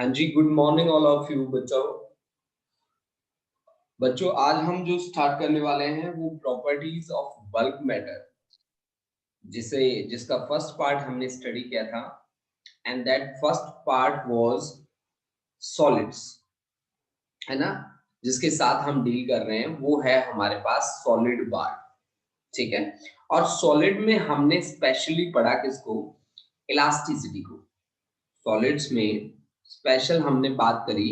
हाँ जी, good morning all of you बच्चों। आज हम जो स्टार्ट करने वाले हैं वो प्रॉपर्टीज ऑफ बल्क मैटर, जिसका फर्स्ट पार्ट हमने स्टडी किया था, and that first part was solids, है ना। जिसके साथ हम डील कर रहे हैं वो है हमारे पास सॉलिड बार, ठीक है। और सॉलिड में हमने स्पेशली पढ़ा किसको? इलास्टिसिटी को। सॉलिड्स में स्पेशल हमने बात करी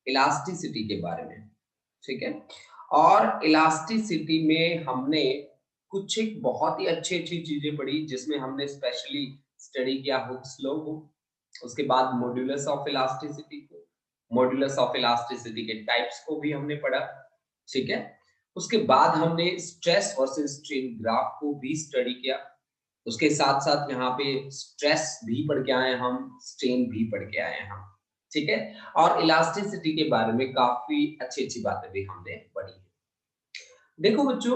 इलास्टिसिटी के बारे में, ठीक है। और इलास्टिसिटी में हमने कुछ एक बहुत ही अच्छी अच्छी चीजें पढ़ी, जिसमें हमने स्पेशली स्टडी किया हुक्स लॉ को, उसके बाद मॉड्यूलस ऑफ इलास्टिसिटी को, मॉड्यूलस ऑफ इलास्टिसिटी के टाइप्स को भी हमने पढ़ा, ठीक है। उसके बाद हमने स्ट्रेस वर्सेस स्ट्रेन ग्राफ को भी स्टडी किया। उसके साथ साथ यहाँ पे स्ट्रेस भी पढ़ के आए हम, स्ट्रेन भी पढ़ के आए हम, ठीक है। और इलास्टिसिटी के बारे में काफी अच्छी अच्छी बातें भी हमने पढ़ी है। देखो बच्चों,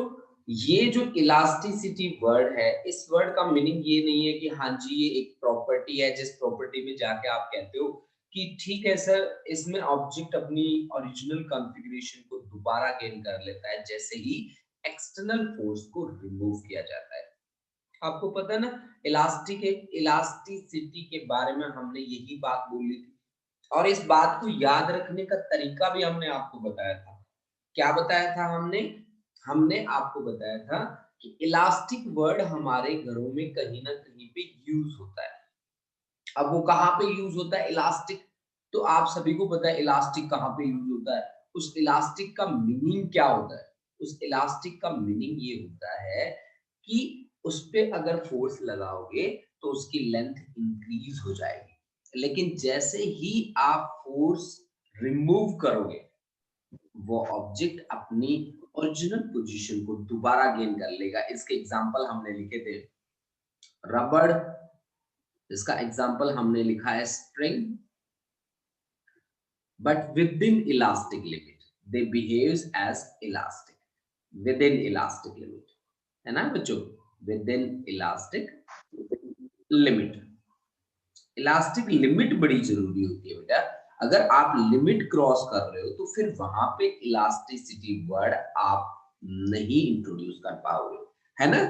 ये जो इलास्टिसिटी वर्ड है, इस वर्ड का मीनिंग ये नहीं है कि हाँ जी ये एक प्रॉपर्टी है जिस प्रॉपर्टी में जाके आप कहते हो कि ठीक है सर, इसमें ऑब्जेक्ट अपनी ओरिजिनल कॉन्फ़िगरेशन को दोबारा गेन कर लेता है जैसे ही एक्सटर्नल फोर्स को रिमूव किया जाता है। आपको पता है ना, इलास्टिसिटी के बारे में हमने यही बात बोली थी, और इस बात को याद रखने का तरीका भी हमने आपको बताया था। क्या बताया था हमने? हमने आपको बताया था कि इलास्टिक वर्ड हमारे घरों में कहीं ना कहीं पे यूज होता है। अब वो कहाँ पे यूज होता है इलास्टिक? तो आप सभी को पता है इलास्टिक कहाँ पे यूज होता है। उस इलास्टिक का मीनिंग क्या होता है? उस इलास्टिक का मीनिंग ये होता है कि उस पे अगर फोर्स लगाओगे तो उसकी लेंथ इंक्रीज हो जाएगी, लेकिन जैसे ही आप फोर्स रिमूव करोगे वो ऑब्जेक्ट अपनी ओरिजिनल पोजीशन को दोबारा गेन कर लेगा। इसके एग्जांपल हमने लिखे थे रबड़, इसका एग्जांपल हमने लिखा है spring, but within elastic limit they behaves as elastic, within elastic limit, है ना बच्चों, within elastic limit. Elastic limit बड़ी जरूरी होती है बेटा। अगर आप लिमिट क्रॉस कर रहे हो तो फिर वहां पे इलास्टिसिटी वर्ड आप नहीं इंट्रोड्यूस कर पाओगे, है ना।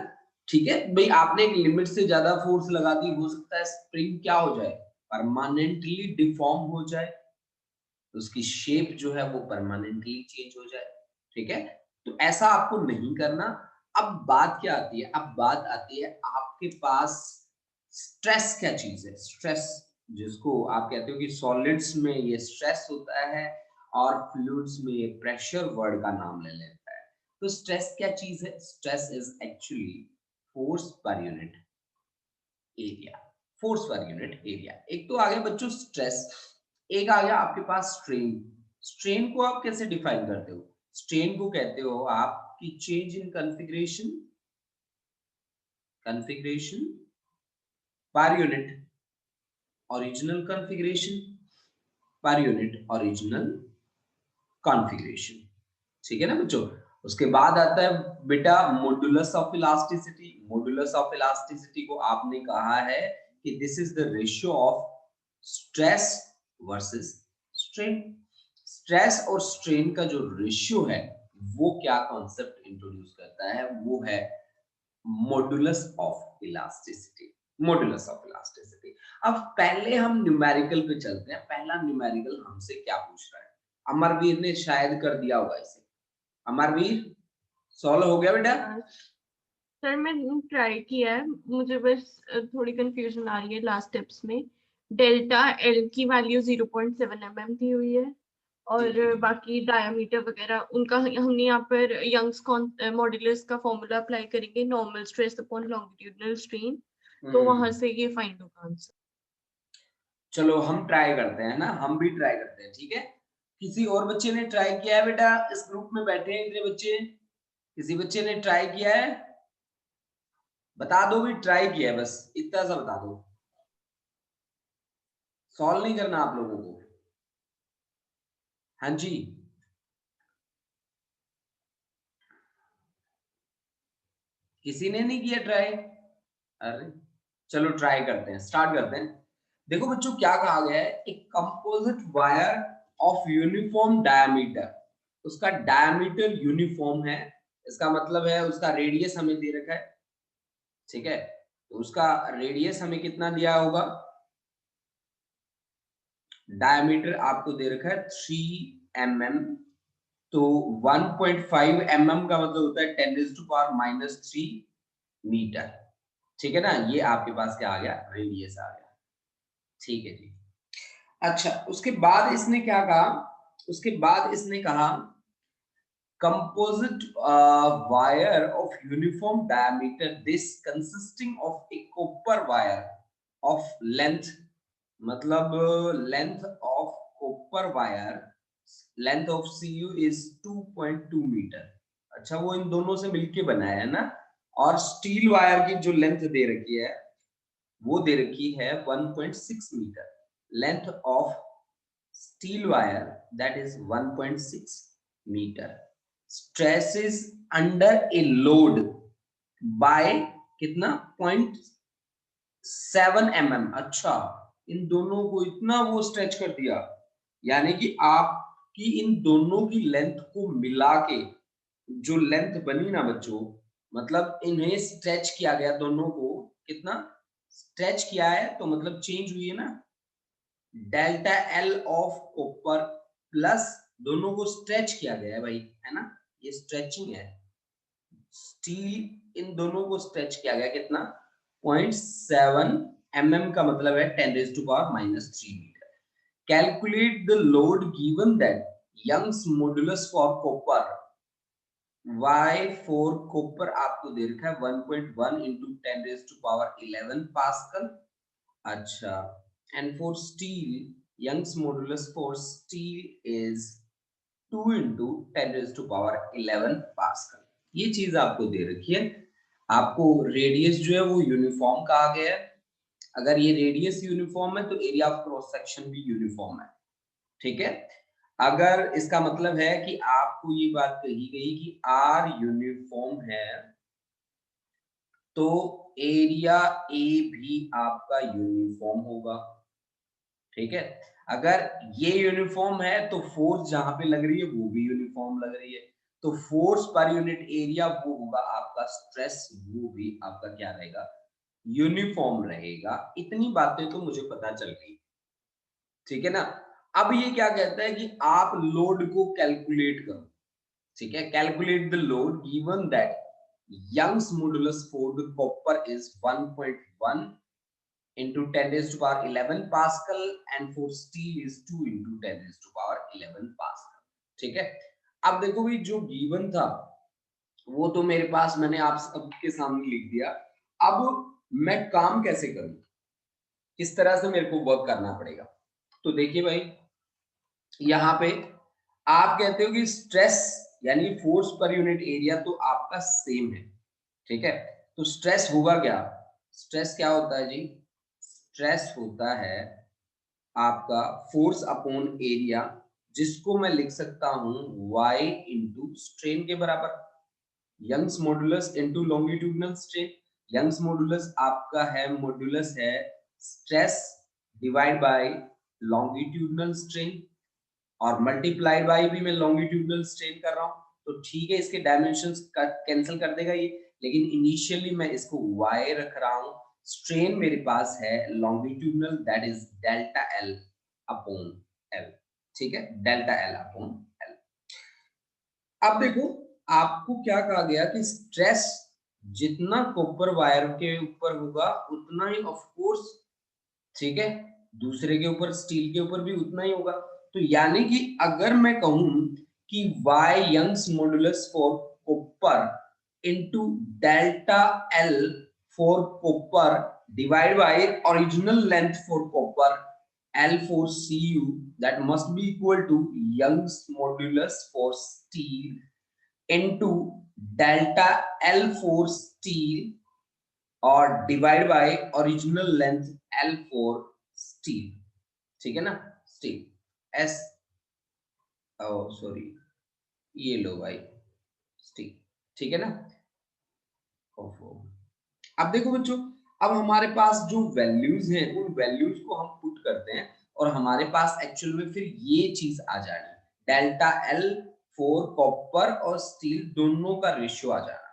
ठीक है भाई, आपने एक लिमिट से ज्यादा फोर्स लगा दी, हो सकता है स्प्रिंग क्या हो जाए, परमानेंटली डिफॉर्म हो जाए, उसकी शेप जो है वो परमानेंटली चेंज हो जाए, ठीक है। तो ऐसा आपको नहीं करना। अब बात क्या आती है? अब बात आती है आपके पास स्ट्रेस क्या चीज है। स्ट्रेस, जिसको आप कहते हो कि सॉलिड्स में ये स्ट्रेस होता है और फ्लूइड्स में ये प्रेशर वर्ड का नाम ले लेता है। तो स्ट्रेस क्या चीज है? Stress is actually force per unit area, force per unit area. एक तो आ गया बच्चों स्ट्रेस, एक आ गया आपके पास स्ट्रेन। स्ट्रेन को आप कैसे डिफाइन करते हो? स्ट्रेन को कहते हो आप कि change in configuration, configuration per unit original configuration, per unit original configuration, ठीक है ना बच्चों। उसके बाद आता है बेटा modulus of elasticity. Modulus of elasticity को आपने कहा है कि this is the ratio of stress versus strain. Stress और स्ट्रेन का जो रेशियो है वो क्या कॉन्सेप्ट इंट्रोड्यूस करता है? वो है modulus of elasticity, modulus of elasticity. अब पहले हम न्यूमेरिकल पे चलते हैं। पहला न्यूमेरिकल हमसे क्या पूछ रहा है? अमरवीर ने शायद कर दिया होगा इसे। अमरवीर, सॉल्व हो गया बेटा? सर मैंने ट्राई किया है, मुझे बस थोड़ी कंफ्यूजन आ रही है लास्ट टिप्स में। डेल्टा एल की वैल्यू 0.7 mm दी हुई है, और बाकी डायमीटर वगैरह उनका हमने यहाँ पर यंग्स मॉड्यूलस का फॉर्मूला अप्लाई करेंगे, normal stress upon longitudinal strain, तो वहां से ये फाइंड होगा आंसर। चलो हम ट्राई करते हैं ना, हम भी ट्राई करते हैं, ठीक है। किसी और बच्चे ने ट्राई किया है बेटा? इस ग्रुप में बैठे हैं इतने बच्चे, किसी बच्चे ने ट्राई किया है? बता दो भी ट्राई किया है, बस इतना सा बता दो। सॉल्व नहीं करना आप लोगों को। हाँ जी, किसी ने नहीं किया ट्राई? अरे चलो ट्राई करते हैं, स्टार्ट करते हैं। देखो बच्चों क्या कहा गया है, एक composite wire of uniform diameter, उसका डायमीटर यूनिफॉर्म है, इसका मतलब है उसका रेडियस हमें दे रखा है, ठीक है, तो उसका रेडियस हमें कितना दिया होगा, डायमीटर आपको दे रखा है 3 mm, तो 1.5 mm का मतलब होता है 10⁻³ मीटर, ठीक है ना, ये आपके पास क्या आ गया, रेडियस आ गया, ठीक है जी। अच्छा उसके बाद इसने क्या कहा, उसके बाद इसने कहा composite wire of uniform diameter, this consisting of a copper wire of length, मतलब length of copper wire, length of cu is 2.2 metre, अच्छा वो इन दोनों से मिलके बनाया है ना, और स्टील वायर की जो लेंथ दे रखी है वो दे रखी है 1.6 metre, length of steel wire that is 1.6 meter, stresses under a load by कितना 0.7 mm, अच्छा इन दोनों को इतना वो स्ट्रेच कर दिया, यानी कि आपकी इन दोनों की लेंथ को मिला के जो लेंथ बनी ना बच्चों, मतलब इन्हें स्ट्रेच किया गया, दोनों को कितना स्ट्रेच किया है, तो मतलब चेंज हुई है ना, delta L of copper plus, दोनों को स्ट्रेच किया गया है भाई, है ना, ये स्ट्रेचिंग है, स्टील इन दोनों को स्ट्रेच किया गया कितना 0.7 mm का मतलब है 10⁻³ metre, calculate the load given that Young's modulus for copper, y for copper आपको दे रखा है 1.1 into 10⁻11 पास्कल, अच्छा, and for steel Young's modulus for steel is 2 into 10⁻11 pascal, ये चीज आपको दे रखी है, आपको रेडियस जो है वो यूनिफॉर्म कहा गया है, अगर ये रेडियस यूनिफॉर्म है तो एरिया ऑफ क्रॉस सेक्शन भी यूनिफॉर्म है, ठीक है, अगर इसका मतलब है कि आपको ये बात कही गई कि आर यूनिफॉर्म है तो एरिया ए भी आपका यूनिफॉर्म होगा, ठीक है, अगर ये यूनिफॉर्म है तो फोर्स जहां पे लग रही है वो भी यूनिफॉर्म लग रही है, तो फोर्स पर यूनिट एरिया वो होगा आपका, स्ट्रेस वो भी आपका क्या रहेगा, यूनिफॉर्म रहेगा, इतनी बातें तो मुझे पता चल गई, ठीक है ना। अब ये क्या कहता है कि आप लोड को कैलकुलेट करो, ठीक है, calculate the load given that Young's modulus for the copper is 1.1 into 10⁻11 Pascal and for steel is 2 into 10⁻11 Pascal, ठीक है, अब देखो भाई जो गिवन था वो तो मेरे पास मैंने आप सबके सामने लिख दिया, अब मैं काम कैसे करूं, किस तरह से मेरे को वर्क करना पड़ेगा, तो देखिए भाई यहाँ पे आप कहते हो कि स्ट्रेस यानी फोर्स पर यूनिट एरिया तो आपका सेम है, ठीक है, तो स्ट्रेस होगा क्या, स्ट्रेस क्या होता है जी, स्ट्रेस होता है आपका फोर्स अपॉन एरिया, जिसको मैं लिख सकता हूं y इंटू स्ट्रेन के बराबर, Young's modulus into longitudinal strain, Young's modulus आपका है, मॉडुलस है stress divide by longitudinal strain, और मल्टीप्लाइड बाय भी मैं लॉन्गिट्यूडनल स्ट्रेन कर रहा हूं, तो ठीक है इसके डायमेंशंस कैंसिल कर देगा ये, लेकिन इनिशियली मैं इसको y रख रहा हूं, स्ट्रेन मेरे पास है longitudinal that is delta L upon L, ठीक है, डेल्टा एल अपॉन एल। अब देखो आपको क्या कहा गया कि स्ट्रेस जितना कॉपर वायर के ऊपर होगा उतना ही ऑफ कोर्स, ठीक है, दूसरे के ऊपर स्टील के ऊपर भी उतना ही होगा, तो यानी कि अगर मैं कहूं कि y Young's modulus for copper into delta l for copper divide by original length for copper L for Cu, that must be equal to Young's modulus for steel into delta L for steel और divide by original length L for steel, ठीक है ना, steel S, ओ sorry ये लो भाई steel, ठीक है ना, ओफो, अब देखो बच्चों अब हमारे पास जो वैल्यूज हैं उन वैल्यूज को हम पुट करते हैं और हमारे पास एक्चुअल में फिर ये चीज आ जानी, डेल्टा एल फॉर कॉपर और स्टील दोनों का रेशियो आ जाना।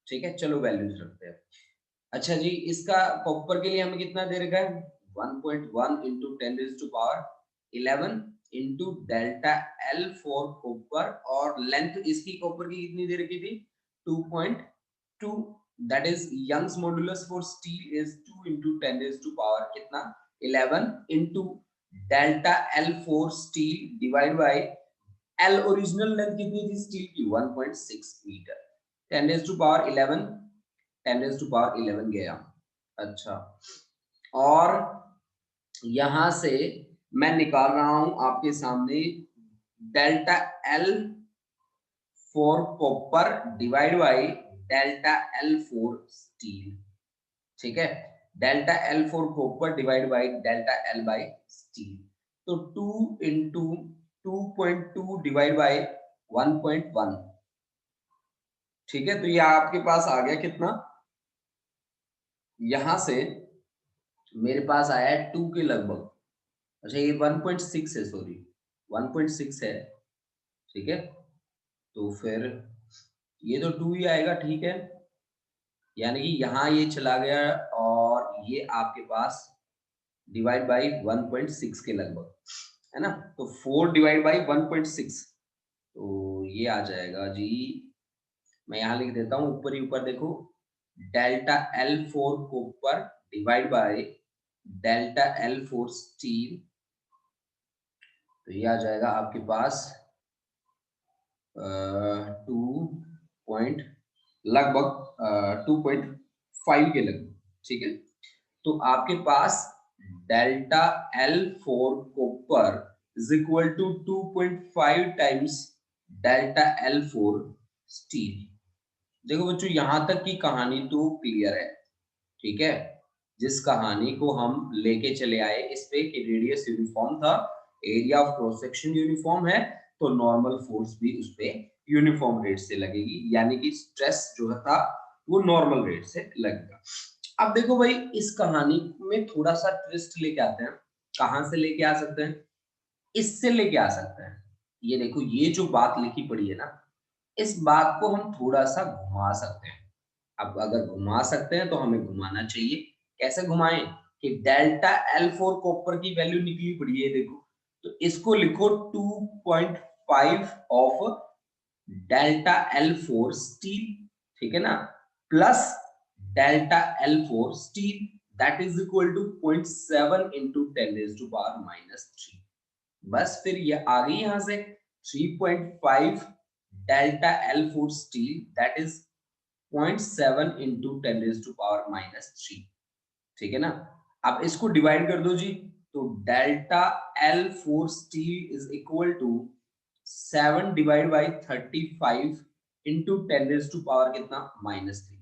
ठीक है, चलो वैल्यूज रखते हैं। अच्छा जी, इसका कॉपर के लिए हमें कितना दे रखा है, 1.1 into 10⁻11 into delta l for copper, और लेंथ इसकी कॉपर की कितनी दे रखी थी, 2.2, that is Young's modulus for steel is 2 into 10 raised to power कितना 11 into delta L for steel divided by L original length कितनी थी स्टील की 1.6 metre, 10 raised to power 11, 10 raised to power 11 गया। अच्छा, और यहां से मैं निकाल रहा हूं आपके सामने delta L for copper divide by delta L for steel। ठीक है, delta l for copper divide by delta L by steel, तो 2 इंटू 2.2 डिवाइड बाई 1.1। ठीक है, तो ये आपके पास आ गया कितना, यहां से मेरे पास आया है 2 के लगभग। अच्छा, ये 1.6 है, सॉरी 1.6 है। ठीक है, तो फिर ये तो 2 ही आएगा। ठीक है, यानी कि यहाँ ये चला गया और ये आपके पास डिवाइड बाई 1.6 के लगभग, है ना, तो 4 डिवाइड बाई 1.6, तो ये आ जाएगा जी, मैं यहाँ लिख देता हूँ ऊपर ही ऊपर देखो, delta L four copper divide by delta L four steel, तो ये आ जाएगा आपके पास 2 लगभग 2.5 के लगभग। ठीक है, तो आपके पास delta L four copper is equal to 2.5 times delta L four steel. देखो बच्चों, यहां तक की कहानी तो क्लियर है। ठीक है, जिस कहानी को हम लेके चले आए इस पे कि रेडियस यूनिफॉर्म था, area of cross section uniform है, तो नॉर्मल फोर्स भी उस पे यूनिफॉर्म रेट से लगेगी, यानी कि स्ट्रेस जो था वो नॉर्मल रेट से लगेगा। अब देखो भाई, इस कहानी में थोड़ा सा ट्विस्ट लेके आते हैं। कहां से लेके आ सकते हैं, इससे लेके आ सकते हैं। ये देखो, ये जो बात लिखी पड़ी है ना, इस बात को हम थोड़ा सा घुमा सकते हैं। अब अगर घुमा सकते हैं तो हमें घुमाना चाहिए। कैसे घुमाएं, कि डेल्टा एल फोर कॉपर की वैल्यू निकली पड़ी है देखो, तो इसको लिखो 2.5 of delta L four steel. ठीक है ना, plus delta L four steel, that is equal to 0.7 into 10⁻³ बस, फिर ये आ गई यहां से 3.5 delta L four steel, that is 0.7 into 10⁻³ ठीक है ना। अब इसको डिवाइड कर दो जी, तो delta L four steel is equal to 7 divide by 35 into 10⁻³ कितना -3,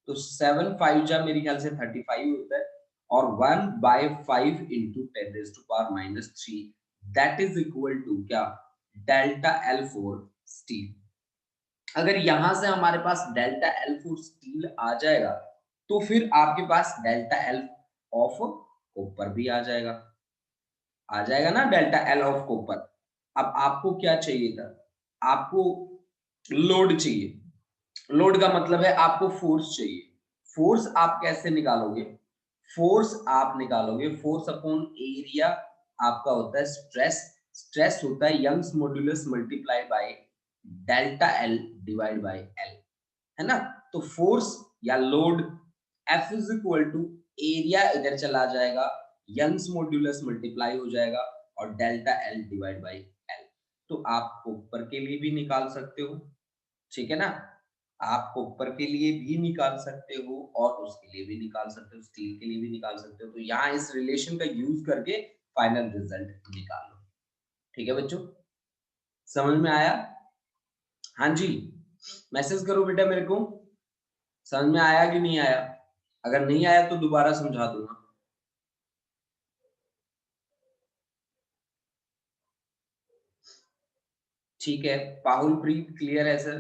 तो 7 5 जा मेरे ख्याल से 35 होता है, और 1/5 into 10⁻³ that is equal to क्या, डेल्टा एल फोर स्टील। अगर यहां से हमारे पास डेल्टा एल फोर स्टील आ जाएगा, तो फिर आपके पास डेल्टा एल ऑफ कॉपर भी आ जाएगा ना, डेल्टा एल ऑफ कॉपर। अब आपको क्या चाहिए था, आपको लोड चाहिए। लोड का मतलब है आपको फोर्स चाहिए। फोर्स आप कैसे निकालोगे, फोर्स आप निकालोगे फोर्स अपॉन एरिया, आपका होता है स्ट्रेस। स्ट्रेस होता है Young's modulus multiplied by delta L divide by L, है ना। तो फोर्स या load F is equal to area, इधर चला जाएगा, यंग्स मॉड्यूलस मल्टीप्लाई हो जाएगा, और delta L divide by L. तो आप ऊपर के लिए भी निकाल सकते हो, ठीक है ना, आप ऊपर के लिए भी निकाल सकते हो और उसके लिए भी निकाल सकते हो, स्टील के लिए भी निकाल सकते हो। तो यहाँ इस रिलेशन का यूज करके फाइनल रिजल्ट निकालो। ठीक है बच्चों, समझ में आया? हाँ जी, मैसेज करो बेटा मेरे को, समझ में आया कि नहीं आया? अगर नहीं आया तो दोबारा समझा दूंगा। ठीक है, पाहुल प्रीत क्लियर है सर।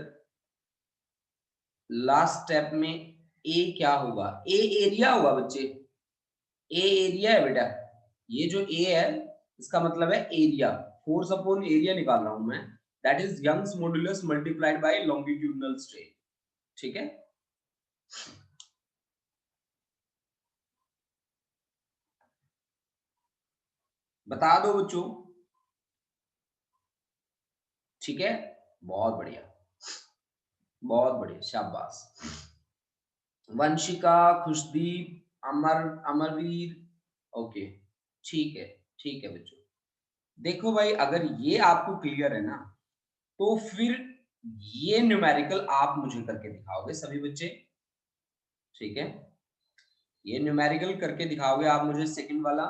लास्ट स्टेप में ए क्या होगा, ए एरिया होगा बच्चे, ए एरिया है बेटा, ये जो ए है इसका मतलब है एरिया, फोर्स अपॉन एरिया निकाल रहा हूं मैं, that is Young's modulus multiplied by longitudinal strain. ठीक है, बता दो बच्चों। ठीक है, बहुत बढ़िया, बहुत बढ़िया, शाबाश। वंशिका, खुशदीप, अमरवीर, ओके, ठीक है, ठीक है बच्चों। देखो भाई, अगर ये आपको क्लियर है ना, तो फिर ये न्यूमेरिकल आप मुझे करके दिखाओगे सभी बच्चे। ठीक है, ये न्यूमेरिकल करके दिखाओगे आप मुझे, सेकंड वाला।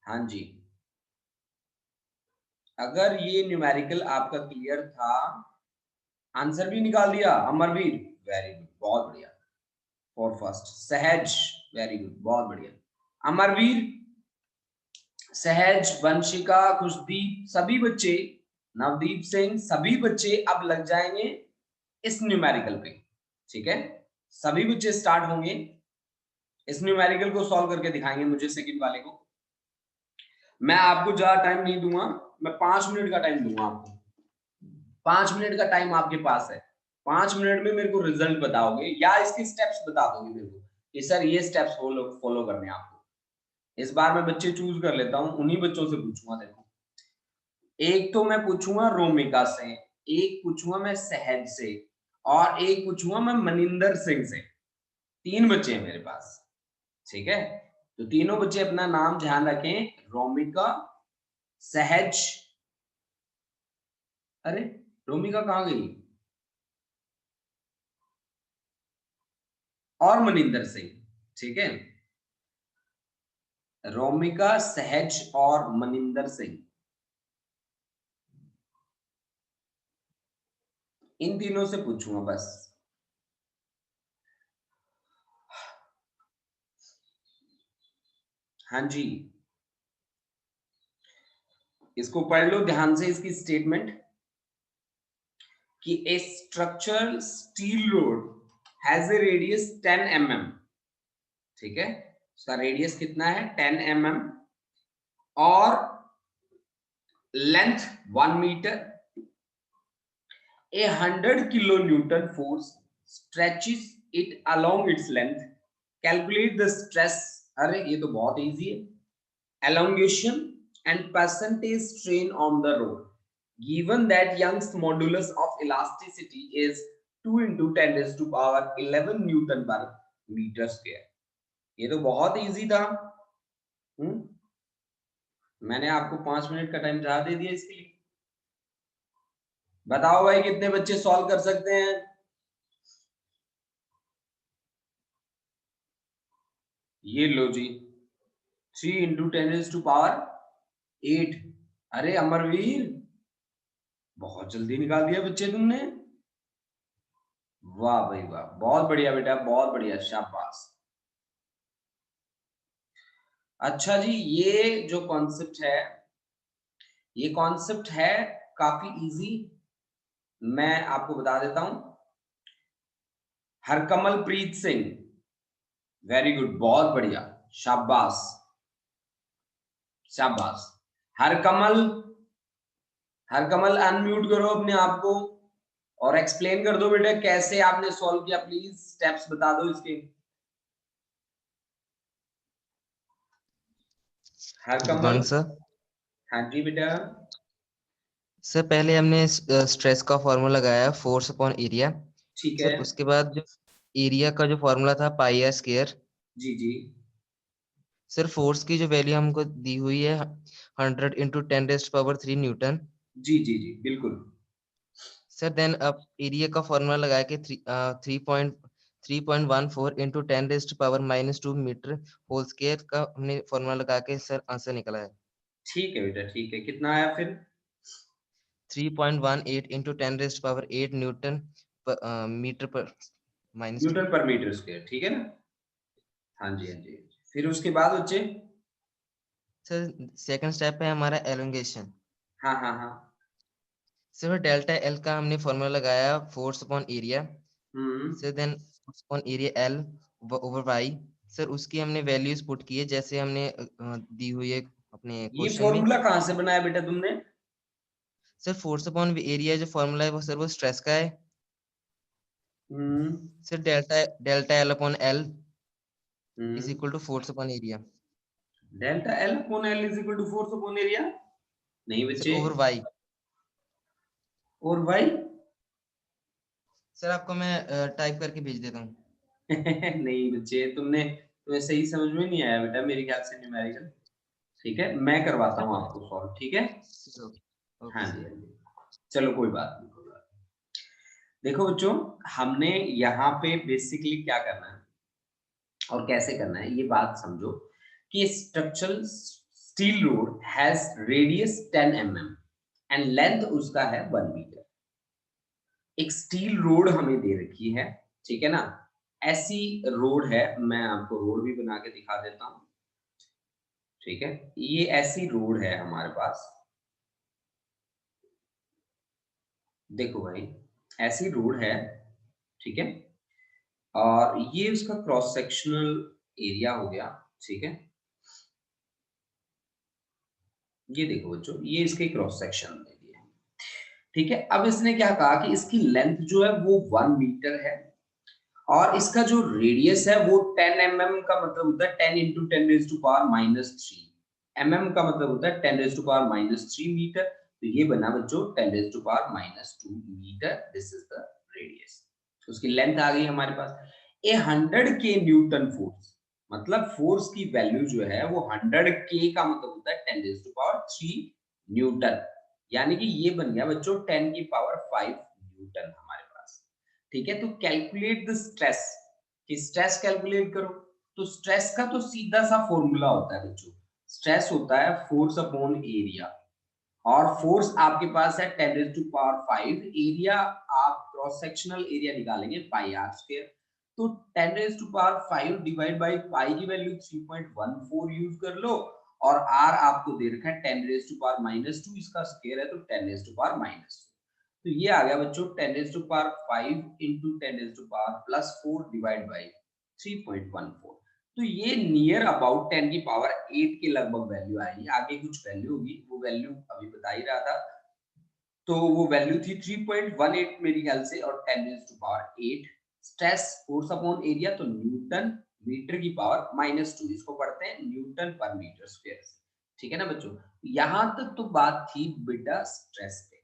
हाँ जी, अगर ये न्यूमेरिकल आपका क्लियर था, आंसर भी निकाल दिया अमरवीर, वेरी गुड, बहुत बढ़िया। फॉर फर्स्ट सहज, वेरी गुड, बहुत बढ़िया। अमरवीर, सहज, वंशिका, खुशदीप, सभी बच्चे, नवदीप सिंह, सभी बच्चे अब लग जाएंगे इस न्यूमेरिकल पे। ठीक है, सभी बच्चे स्टार्ट होंगे, इस न्यूमेरिकल को सॉल्व करके दिखाएंगे मुझे, सेकंड वाले को। मैं आपको ज्यादा टाइम नहीं दूंगा, मैं 5 मिनट का टाइम दूंगा आपको, 5 मिनट का टाइम आपके पास है। 5 मिनट में मेरे को रिजल्ट बताओगे या इसके स्टेप्स बता दोगे मेरे को कि सर ये स्टेप्स फॉलो करने हैं आपको। इस बार मैं बच्चे चूज कर लेता हूँ, उन्हीं बच्चों से पूछूंगा। देखो, एक तो मैं पूछूंगा रोमिका से, एक पूछूंगा मैं सहज से, और एक पूछूंगा मैं मनिंदर सिंह से। 3 बच्चे हैं मेरे पास। ठीक है, तो तीनों बच्चे अपना नाम ध्यान रखें, रोमिका, सहज, अरे रोमिका कहाँ गई, और मनिंदर सिंह। ठीक है, रोमिका, सहज और मनिंदर सिंह, इन तीनों से पूछूंगा बस। हाँ जी, इसको पढ़ लो ध्यान से, इसकी स्टेटमेंट कि ए structural steel road has a radius 10 mm। ठीक है, उसका रेडियस कितना है, 10 mm, और length 1 metre. A 100 kilonewton force stretches it along its length. Calculate the stress, अरे ये तो बहुत इजी है, elongation and percentage strain on the road. Given that Young's modulus of elasticity is 2 into 10 raised to power 11 Newton per meter square. ये तो बहुत easy था। मैंने आपको 5 मिनट का टाइम ज्यादा दे दिया इसके लिए। बताओ भाई, कितने बच्चे सॉल्व कर सकते हैं? ये लो जी, 3 into 10 raised to power 8। अरे अमरवीर, बहुत जल्दी निकाल दिया बच्चे तुमने, वाह भाई वाह, बहुत बढ़िया बेटा, बहुत बढ़िया, शाबाश। अच्छा जी, ये जो कॉन्सेप्ट है, ये कॉन्सेप्ट है काफी इजी, मैं आपको बता देता हूं। हरकमल प्रीत सिंह, वेरी गुड, बहुत बढ़िया, शाबाश, शाबाश। हरकमल, हरकमल अनम्यूट करो अपने आप को और एक्सप्लेन कर दो बेटा कैसे आपने सॉल्व किया, प्लीज स्टेप्स बता दो इसके। हरकमल, सर। हाँ जी बेटा। सर पहले हमने स्ट्रेस का फॉर्मूला लगाया, फोर्स अपॉन एरिया। ठीक है, सर उसके बाद जो एरिया का जो फॉर्मूला था पाई आर स्क्वायर। जी जी सर फोर्स की जो वैल्यू हमको दी हुई है 100 इंटू 10 रेस्ट पावर 3 न्यूटन। जी जी जी बिल्कुल। सर देन अब एरिया का फॉर्मूला लगा के 3.14 into 10 raised power -2 metre whole square का हमने फॉर्मूला लगा के सर आंसर निकला है। ठीक है बेटा, ठीक है, कितना आया फिर? 3.18 into 10 raised power 8 newton meter पर -2। न्यूटन पर मीटर स्क्वायर, ठीक है ना? हाँ जी, हाँ जी। फिर उसके बाद बच्चे, सर सेकंड स्टेप है हमारा एलोंगेशन। हाँ हाँ हाँ, सर डेल्टा एल का हमने फॉर्मूला लगाया force upon area. Hmm, sir then upon area L over Y। Sir उसकी हमने वैल्यूज पुट की है जैसे हमने दी हुई है अपने ये क्वेश्चन में। फॉर्मूला कहाँ से बनाया बेटा तुमने? सर फोर्स अपॉन एरिया जो फॉर्मूला है वो सर वो स्ट्रेस का है। Sir delta L upon L is equal to force upon area. Delta L upon L is equal to force upon area? नहीं सर बच्चे। Over Y। और भाई सर आपको मैं टाइप करके भेज देता हूँ। नहीं बच्चे, तुम्हें सही समझ में नहीं आया बेटा मेरे ख्याल से न्यूमेरिकल। ठीक है, मैं करवाता हूँ आपको सॉल्व, ठीक है? ओके हाँ जी सर। हाँ जी, चलो कोई बात नहीं, कोई बात नहीं। देखो बच्चों, हमने यहाँ पे बेसिकली क्या करना है और कैसे करना है, ये बात समझो कि structural steel road has radius 10 mm and length उसका है 1 मीटर। एक स्टील रोड हमें दे रखी है, ठीक है ना? ऐसी रोड है, मैं आपको रोड भी बना के दिखा देता हूं, ठीक है? ये ऐसी रोड है हमारे पास, देखो भाई, ऐसी रोड है, ठीक है? और ये उसका क्रॉस सेक्शनल एरिया हो गया, ठीक है? ये देखो बच्चों, ये इसके क्रॉस सेक्शन दे दिए, ठीक है? अब इसने क्या कहा कि इसकी लेंथ जो है वो 1 मीटर है और इसका जो रेडियस है वो 10 mm का मतलब होता है 10 into 10 raised to power -3 mm का मतलब होता है 10 raised to power -3 मीटर। तो ये बना बच्चों 10 raised to power -2 meter, this is the radius. उसकी लेंथ आ गई हमारे पास। ए 100 के न्यूटन फोर्स, मतलब फोर्स की वैल्यू जो है वो 100 के का मतलब होता है 10 raised to power 3 न्यूटन, यानी कि ये बन गया बच्चों 10 की पावर 5 न्यूटन हमारे पास, ठीक है? तो कैलकुलेट द स्ट्रेस, कि स्ट्रेस कैलकुलेट करो। तो स्ट्रेस का तो सीधा सा फॉर्मूला होता है बच्चों, स्ट्रेस होता है फोर्स अपॉन एरिया, और फोर्स आपके पास है 10 raised to power 5, एरिया आप क्रॉस सेक्शनल एरिया निकालेंगे पाई आर स्क्वायर, तो 10 raised to power 5 divide by pi की वैल्यू 3.14 यूज कर लो, और आर आपको दे रखा है 10 raised to power -2, इसका स्क्वायर है तो 10 raised to power -2। तो ये आ गया बच्चों 10 raised to power 5 into 10 raised to power +4 divide by 3.14। तो ये नियर अबाउट 10 की पावर 8 के लगभग वैल्यू आएगी, आगे कुछ वैल्यू होगी, वो वैल्यू अभी बता ही रहा था। तो वो वैल्यू थी 3.18 मेरे ख्याल से, और 10 raised to power 8। Stress force upon area, तो न्यूटन मीटर की पावर -2, इसको पढ़ते हैं न्यूटन पर मीटर स्क्वायर, ठीक है ना बच्चों? यहां तक तो बात थी बेटा स्ट्रेस पे।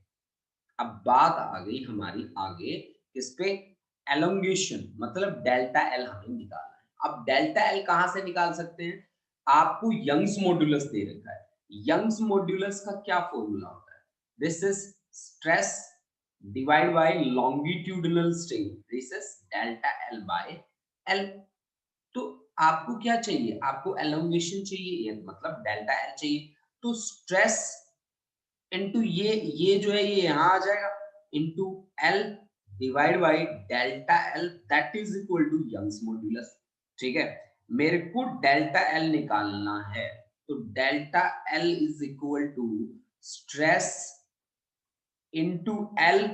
अब बात आ गई हमारी आगे इस पे, एलोंगेशन, मतलब डेल्टा एल हमें निकालना है। अब डेल्टा एल कहां से निकाल सकते हैं? आपको यंग्स मॉड्यूलस दे रखा है। यंग्स मॉड्यूलस का क्या फॉर्मूला होता है? This is stress divide bye longitudinal strain, this is delta L by L. तो आपको क्या चाहिए? आपको एलोंगेशन चाहिए, मतलब डेल्टा एल चाहिए। तो स्ट्रेस इनटू ये जो है ये यहाँ आ जाएगा, into L divide by delta L, that is equal to Young's modulus, ठीक है? मेरे को डेल्टा एल निकालना है, तो delta L is equal to stress into L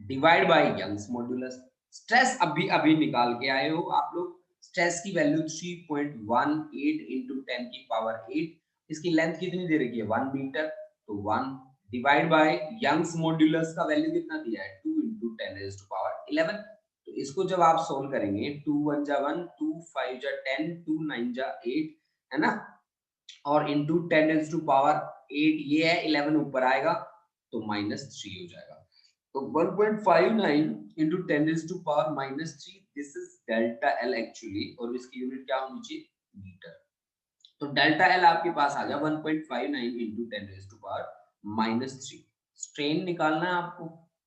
divide by Young's modulus. Stress अभी अभी निकाल के आए हो आप लोग, स्ट्रेस की वैल्यू 3.18 into 10 की पावर 8, इसकी लेंथ कितनी दे रखी है? 1 मीटर, तो 1 डिवाइड बाय यंग्स मॉड्यूलस का वैल्यू कितना दिया है? 2 into 10 raised to power 11। तो इसको जब आप सोल्व करेंगे, 2 1 जा 1, 2 5 जा 10, 2 9 जा 8, है ना? और into 10 raised to power 8 ये है, 11 ऊपर आएगा तो -3 हो जाएगा। तो 1.59 into 10 raised to power -3, this is delta L actually, और इसकी यूनिट क्या होनी चाहिए? मीटर। तो डेल्टा एल आपके पास आ गया 1.59 into 10 raised to power -3। Strain निकालना है आपको,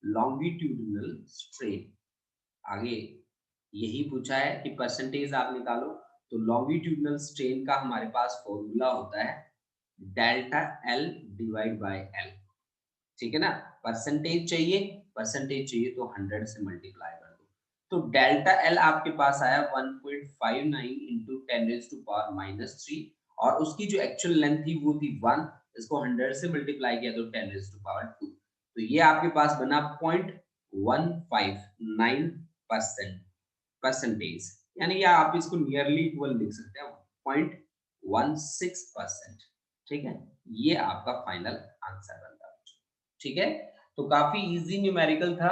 लॉन्गिट्यूडिनल स्ट्रेन। आगे यही पूछा है कि परसेंटेज आप निकालो, तो लॉन्गिट्यूडिनल स्ट्रेन का हमारे पास फॉर्मूला होता है delta L divide by L, ठीक है ना? परसेंटेज चाहिए, परसेंटेज चाहिए तो 100 से मल्टीप्लाई कर दो। तो डेल्टा एल आपके पास आया 1.59 into 10 raised to power -3, और उसकी जो एक्चुअल लेंथ थी वो थी 1, इसको 100 से मल्टीप्लाई किया तो 10 raised to power 2। तो ये आपके पास बना 0.159%, परसेंटेज, यानी कि आप इसको नियरली इक्वल लिख सकते हैं 0.16%। ठीक है, ये आपका फाइनल आंसर बनता है। ठीक है, तो काफी इजी न्यूमेरिकल था,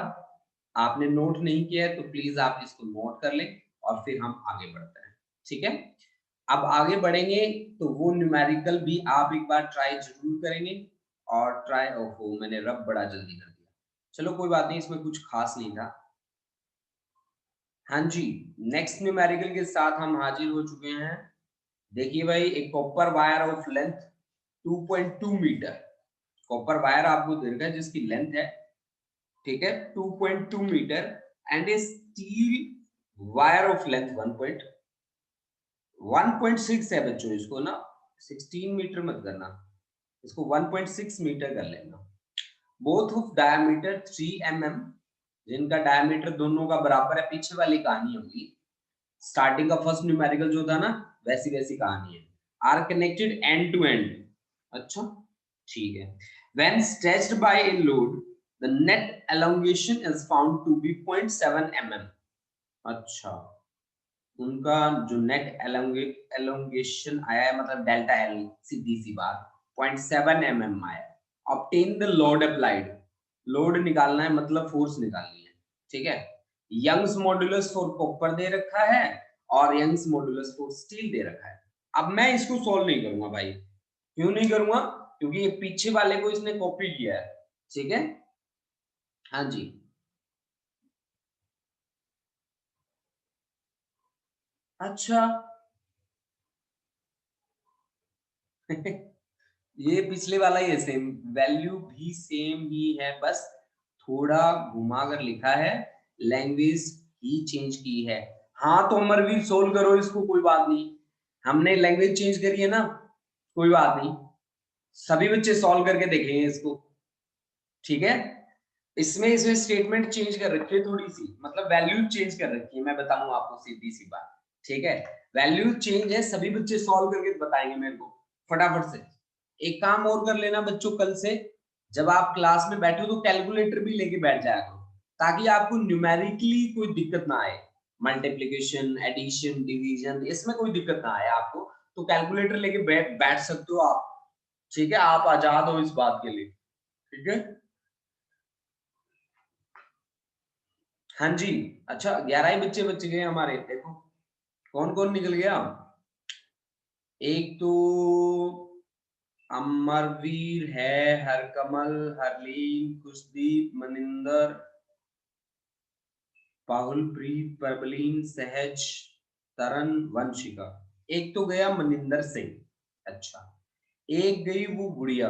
आपने नोट नहीं किया है तो प्लीज आप इसको नोट कर लें और फिर हम आगे बढ़ते हैं। ठीक है, अब आगे बढ़ेंगे तो वो न्यूमेरिकल भी आप एक बार ट्राई जरूर करेंगे और ट्राई, ओहो मैंने रब बड़ा जल्दी कर दिया, चलो कोई बात नहीं, इसमें कुछ खास नहीं था। हाँ जी, नेक्स्ट न्यूमेरिकल के साथ हम हाजिर हो चुके हैं। देखिए भाई, एक copper wire of length 2.2 meter, copper wire आपको दे रखा है जिसकी लेंथ है, ठीक है, 2.2 meter and a steel wire of length 1.6 है बच्चों, इसको ना 16 मीटर मत करना, इसको 1.6 मीटर कर लेना। बोथ ऑफ डायमीटर 3 mm, जिनका डायमीटर दोनों का बराबर है, पीछे वाली कहानी होगी, स्टार्टिंग का फर्स्ट न्यूमेरिकल जो था ना वैसी वैसी कहानी है, are connected end to end. अच्छा ठीक है, when stretched by a load the net elongation is found to be 0.7 mm। अच्छा, उनका जो नेट एलोंगेशन आया है, मतलब डेल्टा एल, सीधी सी बात 0.7 mm आया। Obtain the load applied, load निकालना है मतलब फोर्स निकालनी है। ठीक है, यंग्स मॉड्यूलस फॉर कॉपर दे रखा है और यंग्स मॉड्यूलस फॉर स्टील दे रखा है। अब मैं इसको सॉल्व नहीं करूंगा भाई, क्यों नहीं करूंगा, क्योंकि ये पीछे वाले को इसने कॉपी किया है। ठीक है, हाँ जी अच्छा ये पिछले वाला ही है, सेम वैल्यू भी सेम ही है, बस थोड़ा घुमा कर लिखा है, लैंग्वेज ही चेंज की है। हाँ तो अमरवीर सोल्व करो इसको, कोई बात नहीं, हमने लैंग्वेज चेंज करी है ना, कोई बात नहीं, सभी बच्चे सॉल्व करके देखेंगे इसको। ठीक है, इसमें स्टेटमेंट चेंज कर रखी है थोड़ी सी, मतलब वैल्यू चेंज कर रखी है, मैं बताऊं आपको सीधी सी बात। ठीक है, वैल्यू चेंज है, सभी बच्चे सॉल्व करके बताएंगे मेरे को फटाफट से। एक काम और कर लेना बच्चों, कल से जब आप क्लास में बैठो तो कैलकुलेटर भी लेके बैठ जाया करो, ताकि आपको न्यूमेरिकली कोई दिक्कत ना आए, मल्टीप्लिकेशन एडिशन डिवीजन इसमें कोई दिक्कत ना आए आपको, तो कैलकुलेटर लेके बैठ सकते हो आप। ठीक है, आप आजाद हो इस बात के लिए। ठीक है, हाँ जी, अच्छा 11 ही बच्चे बच गए हमारे, देखो कौन कौन निकल गया। एक तो अमरवीर है, हरकमल, हरलीन, कुशदीप, मनिंदर, पाहुलप्रीत, परबलीन, सहज, तरन, वंशिका। एक तो गया मनिंदर सिंह। अच्छा, एक गई वो गुड़िया,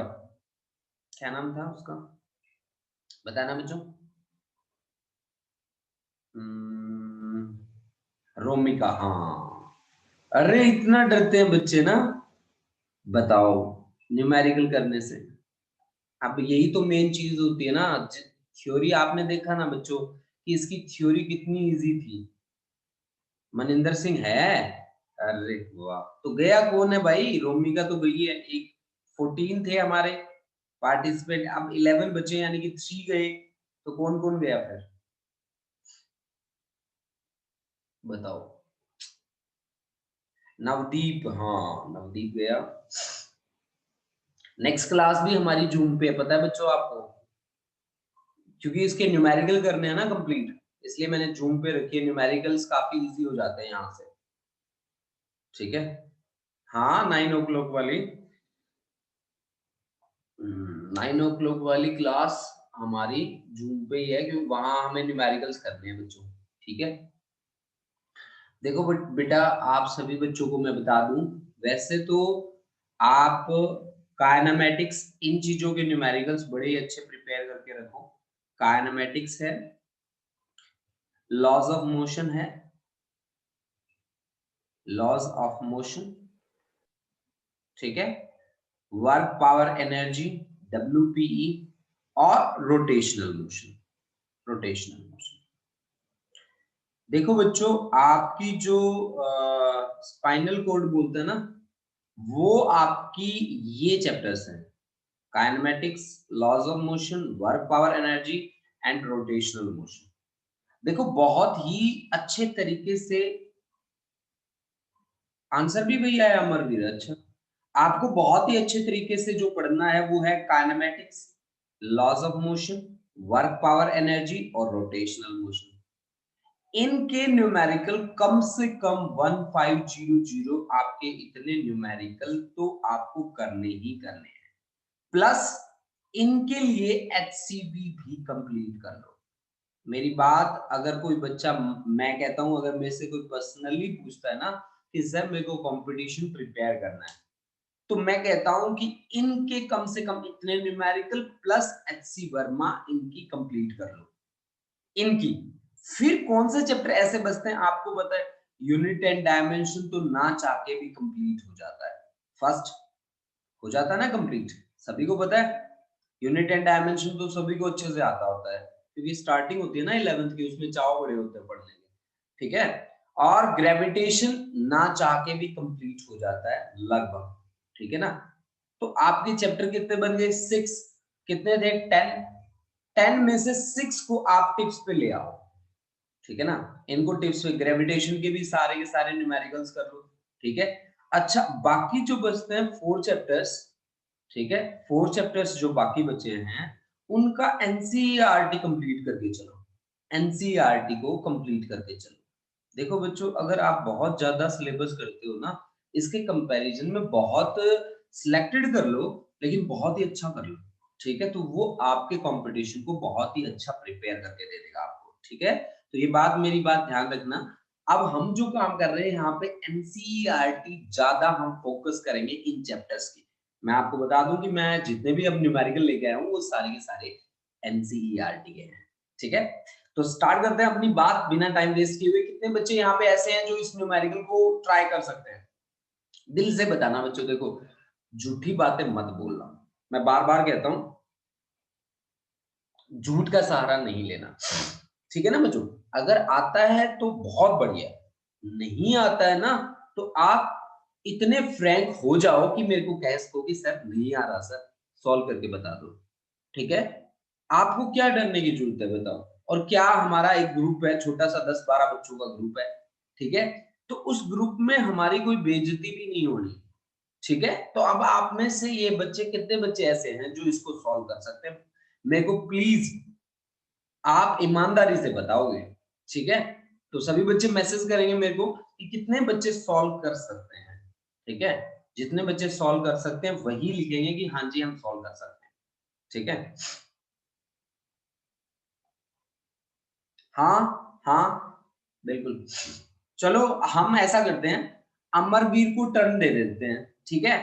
क्या नाम था उसका, बताना बच्चों। रोमिका, हाँ, अरे इतना डरते हैं बच्चे ना, बताओ न्यूमेरिकल करने से। अब यही तो मेन चीज होती है ना, थ्योरी आपने देखा ना बच्चों कि इसकी थ्योरी कितनी इजी थी। मनिंदर सिंह है, अरे वाह, तो गया कौन है भाई, रोमिका तो गई है, एक 14 थे हमारे पार्टिसिपेंट, अब 11 बचे यानी कि 3 गए, तो कौन कौन गया फिर बताओ। नवदीप, हाँ नवदीप गया। नेक्स्ट क्लास भी हमारी जूम पे है, पता है बच्चों आपको, क्योंकि इसके न्यूमेरिकल करने हैं ना कंप्लीट, इसलिए मैंने जूम पे रखी है, न्यूमेरिकल्स काफी इजी हो जाते हैं यहाँ से। ठीक है, हाँ 9 o'clock वाली, 9 o'clock वाली क्लास हमारी जूम पे ही है, क्योंकि वहां हमें न्यूमेरिकल्स करने हैं बच्चों। ठीक है, देखो बेटा, आप सभी बच्चों को मैं बता दूं, वैसे तो आप काइनेमेटिक्स इन चीजों के न्यूमेरिकल्स बड़े ही अच्छे प्रिपेयर करके रखो। काइनेमेटिक्स है, लॉज ऑफ मोशन है, लॉज ऑफ मोशन, ठीक है, वर्क पावर एनर्जी WPE, और रोटेशनल मोशन, रोटेशनल मोशन। देखो बच्चों, आपकी जो स्पाइनल कोड बोलते हैं ना, वो आपकी ये चैप्टर्स हैं, kinematics, laws of motion, work power energy and rotational motion. देखो बहुत ही अच्छे तरीके से आंसर भी वही आया अमरवीर। अच्छा, आपको बहुत ही अच्छे तरीके से जो पढ़ना है वो है kinematics, laws of motion, work power energy और रोटेशनल मोशन। इनके न्यूमेरिकल कम से कम 1500, आपके इतने न्यूमेरिकल तो आपको करने ही करने हैं, प्लस इनके लिए HCV भी कंप्लीट कर लो। मेरी बात अगर कोई बच्चा, मैं कहता हूं अगर मेरे से कोई पर्सनली पूछता है ना कि सर मेरे को कंपटीशन प्रिपेयर करना है, तो मैं कहता हूं कि इनके कम से कम इतने न्यूमेरिकल प्लस HC वर्मा इनकी कंप्लीट कर लो। इनकी फिर कौन से चैप्टर ऐसे बचते हैं आपको पता है, यूनिट एंड डायमेंशन तो ना चाह के भी कंप्लीट हो जाता है, फर्स्ट हो जाता है ना कंप्लीट, सभी को पता है। यूनिट एंड डायमेंशन तो सभी को अच्छे से आता होता है क्योंकि स्टार्टिंग होती है ना 11th की, उसमें चाव बड़े होते हैं पढ़ने के, ठीक है। और ग्रेविटेशन ना चाह के भी कंप्लीट हो जाता है लगभग, ठीक है ना। तो आपके चैप्टर कितने बन गए, 6, कितने थे 10, 10 में से 6 को आप टिप्स पे ले आओ, ठीक है ना। इनको टिप्स पे, ग्रेविटेशन के भी सारे के सारे न्यूमेरिकल्स कर लो, ठीक है। अच्छा, बाकी जो बचते हैं 4 चैप्टर्स, ठीक है, 4 चैप्टर्स जो बाकी बचे हैं उनका एनसीईआरटी कंप्लीट करके चलो, एनसीईआरटी को कंप्लीट करके चलो। देखो बच्चों, अगर आप बहुत ज्यादा सिलेबस करते हो ना, इसके कंपैरिजन में बहुत सिलेक्टेड कर लो, लेकिन बहुत ही अच्छा कर लो, ठीक है। तो वो आपके कंपटीशन को बहुत ही अच्छा प्रिपेयर करके दे देगा आपको, ठीक है। तो ये बात, मेरी बात ध्यान रखना। अब हम जो काम कर रहे हैं यहाँ पे एनसीईआरटी ज्यादा हम फोकस करेंगे इन चैप्टर्स की। मैं आपको बता दूं कि मैं जितने भी अब न्यूमेरिकल लेके आया हूँ वो सारे के सारे एनसीईआरटी के हैं, ठीक है। तो स्टार्ट करते हैं अपनी बात बिना टाइम वेस्ट किए हुए। कितने बच्चे यहाँ पे ऐसे हैं जो इस न्यूमेरिकल को ट्राई कर सकते हैं, दिल से बताना बच्चों। देखो झूठी बातें मत बोलना, मैं बार बार कहता हूँ, झूठ का सहारा नहीं लेना, ठीक है ना बच्चों। अगर आता है तो बहुत बढ़िया, नहीं आता है ना तो आप इतने फ्रैंक हो जाओ कि मेरे को कह सको कि सर नहीं आ रहा सर, सॉल्व करके बता दो, ठीक है। आपको क्या डरने की जरूरत है बताओ। और क्या हमारा एक ग्रुप है छोटा सा, 10-12 बच्चों का ग्रुप है, ठीक है। तो उस ग्रुप में हमारी कोई बेइज्जती भी नहीं होनी, ठीक है। तो अब आप में से ये बच्चे, कितने बच्चे ऐसे हैं जो इसको सॉल्व कर सकते हैं, मेरे को प्लीज आप ईमानदारी से बताओगे, ठीक है। तो सभी बच्चे मैसेज करेंगे मेरे को कि कितने बच्चे सॉल्व कर सकते हैं, ठीक है। जितने बच्चे सॉल्व कर सकते हैं वही लिखेंगे कि हाँ जी हम सॉल्व कर सकते हैं, ठीक है। हाँ हाँ बिल्कुल। चलो हम ऐसा करते हैं, अमरवीर को टर्न दे देते हैं, ठीक है।